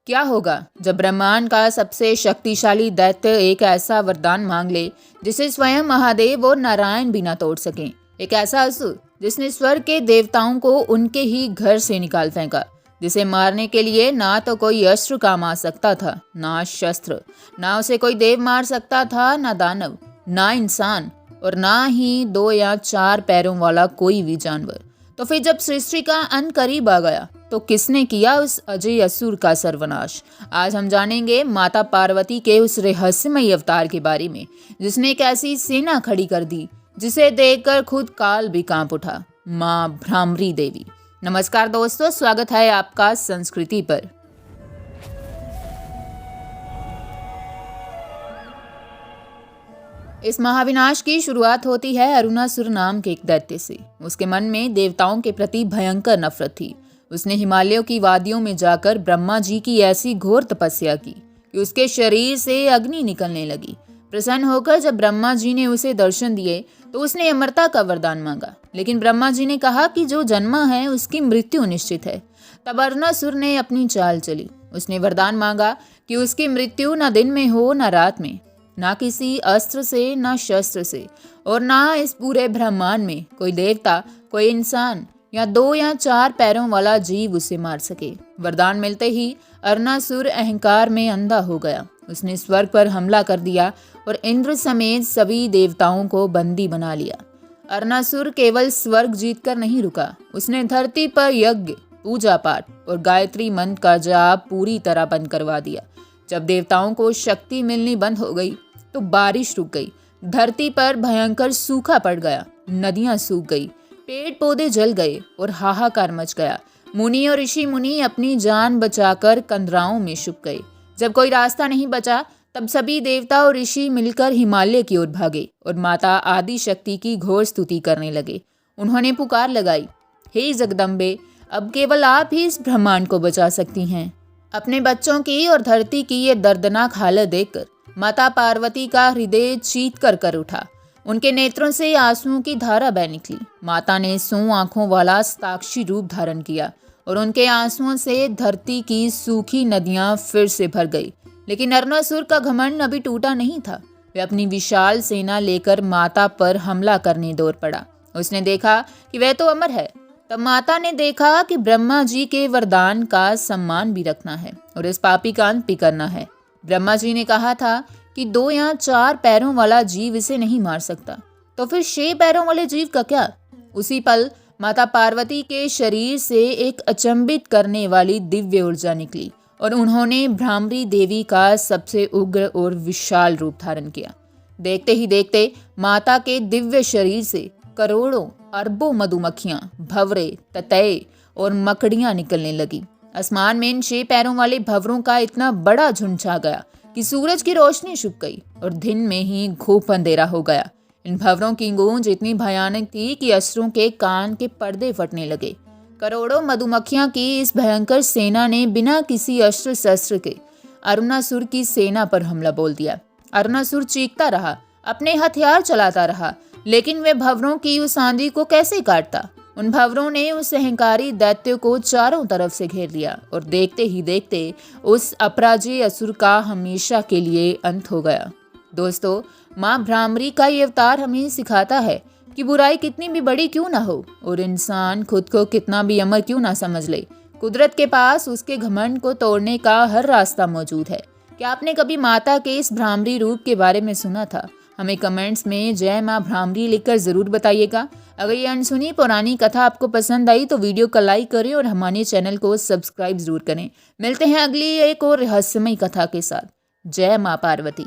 क्या होगा जब ब्रह्मांड का सबसे शक्तिशाली दैत्य एक ऐसा वरदान मांग ले जिसे स्वयं महादेव और नारायण भी ना तोड़ सकें। एक ऐसा असुर जिसने स्वर्ग के देवताओं को उनके ही घर से निकाल फेंका, जिसे मारने के लिए ना तो कोई अस्त्र काम आ सकता था, ना शस्त्र, ना उसे कोई देव मार सकता था, ना दानव, ना इंसान, और ना ही 2 या 4 पैरों वाला कोई भी जानवर। तो फिर जब सृष्टि का अंत करीब आ गया तो किसने किया उस अजय असुर का सर्वनाश। आज हम जानेंगे माता पार्वती के उस रहस्यमय अवतार के बारे में जिसने एक ऐसी सेना खड़ी कर दी जिसे देखकर खुद काल भी कांप उठा। मां भ्रामरी देवी। नमस्कार दोस्तों, स्वागत है आपका संस्कृति पर। इस महाविनाश की शुरुआत होती है अरुणासुर नाम के एक दैत्य से। उसके मन में देवताओं के प्रति भयंकर नफरत थी। उसने हिमालयों की वादियों में जाकर ब्रह्मा जी की ऐसी घोर तपस्या की कि उसके शरीर से अग्नि निकलने लगी। प्रसन्न होकर जब ब्रह्मा जी ने उसे दर्शन दिए तो उसने अमरता का वरदान मांगा, लेकिन ब्रह्मा जी ने कहा कि जो जन्मा है उसकी मृत्यु निश्चित है। तब अरुणासुर ने अपनी चाल चली। उसने वरदान मांगा कि उसकी मृत्यु न दिन में हो न रात में, ना किसी अस्त्र से, ना शस्त्र से, और ना इस पूरे ब्रह्मांड में कोई देवता, कोई इंसान या 2 या 4 पैरों वाला जीव उसे मार सके। वरदान मिलते ही अरुणासुर अहंकार में अंधा हो गया। उसने स्वर्ग पर हमला कर दिया और इंद्र समेत सभी देवताओं को बंदी बना लिया। अरुणासुर केवल स्वर्ग जीतकर नहीं रुका, उसने धरती पर यज्ञ, पूजा पाठ और गायत्री मंत्र का जाप पूरी तरह बंद करवा दिया। जब देवताओं को शक्ति मिलनी बंद हो गई तो बारिश रुक गई, धरती पर भयंकर सूखा पड़ गया, नदियां सूख गई, पेड़ पौधे जल गए और हाहाकार मच गया। मुनि और ऋषि मुनि अपनी जान बचाकर कंदराओं में छुप गए। जब कोई रास्ता नहीं बचा तब सभी देवता और ऋषि मिलकर हिमालय की ओर भागे और माता आदि शक्ति की घोर स्तुति करने लगे। उन्होंने पुकार लगाई, हे जगदम्बे, अब केवल आप ही इस ब्रह्मांड को बचा सकती हैं। अपने बच्चों की और धरती की ये दर्दनाक हालत देखकर माता पार्वती का हृदय चीत कर उठा। उनके नेत्रों से आंसुओं की धारा बह निकली। माता ने 100 आंखों वाला साक्षी रूप धारण किया और उनके आंसुओं से धरती की सूखी नदियां फिर से भर गई। लेकिन अरुणासुर का घमंड अभी टूटा नहीं था। वे अपनी विशाल सेना लेकर माता पर हमला करने दौड़ पड़ा। उसने देखा कि वह तो अमर है। तब माता ने देखा कि ब्रह्मा जी के वरदान का सम्मान भी रखना है और इस पापी का अंत भी करना है। ब्रह्मा जी ने कहा था कि 2 या 4 पैरों वाला जीव इसे नहीं मार सकता, तो फिर 6 पैरों वाले जीव का क्या? उसी पल माता पार्वती के शरीर से एक अचंभित करने वाली दिव्य ऊर्जा निकली और उन्होंने भ्रामरी देवी का सबसे उग्र और विशाल रूप धारण किया। देखते ही देखते माता के दिव्य शरीर से करोड़ों अरबों मधुमक्खियां, भंवरे, ततैए और मकड़ियां निकलने लगी। आसमान में इन 6 पैरों वाले भंवरों का इतना बड़ा झुंड छा गया कि सूरज की रोशनी छुप गई और दिन में ही घूप अंधेरा हो गया। इन भंवरों की गूंज इतनी भयानक थी कि असुरों के कान के पर्दे फटने लगे। करोड़ों मधुमक्खियां की इस भयंकर सेना ने बिना किसी अस्त्र शस्त्र के अरुणासुर की सेना पर हमला बोल दिया। अरुणासुर चीखता रहा, अपने हथियार चलाता रहा, लेकिन वे भंवरों की उस आंधी को कैसे काटता। उन भंवरों ने उस अहंकारी दैत्य को चारों तरफ से घेर लिया और देखते ही देखते उस अपराजय असुर का हमेशा के लिए अंत हो गया। दोस्तों, मां भ्रामरी का ये अवतार हमें सिखाता है कि बुराई कितनी भी बड़ी क्यों ना हो और इंसान खुद को कितना भी अमर क्यों ना समझ ले, कुदरत के पास उसके घमंड को तोड़ने का हर रास्ता मौजूद है। क्या आपने कभी माता के इस भ्रामरी रूप के बारे में सुना था? हमें कमेंट्स में जय मां भ्रामरी लिखकर ज़रूर बताइएगा। अगर ये अनसुनी पुरानी कथा आपको पसंद आई तो वीडियो को लाइक करें और हमारे चैनल को सब्सक्राइब ज़रूर करें। मिलते हैं अगली एक और रहस्यमय कथा के साथ। जय मां पार्वती।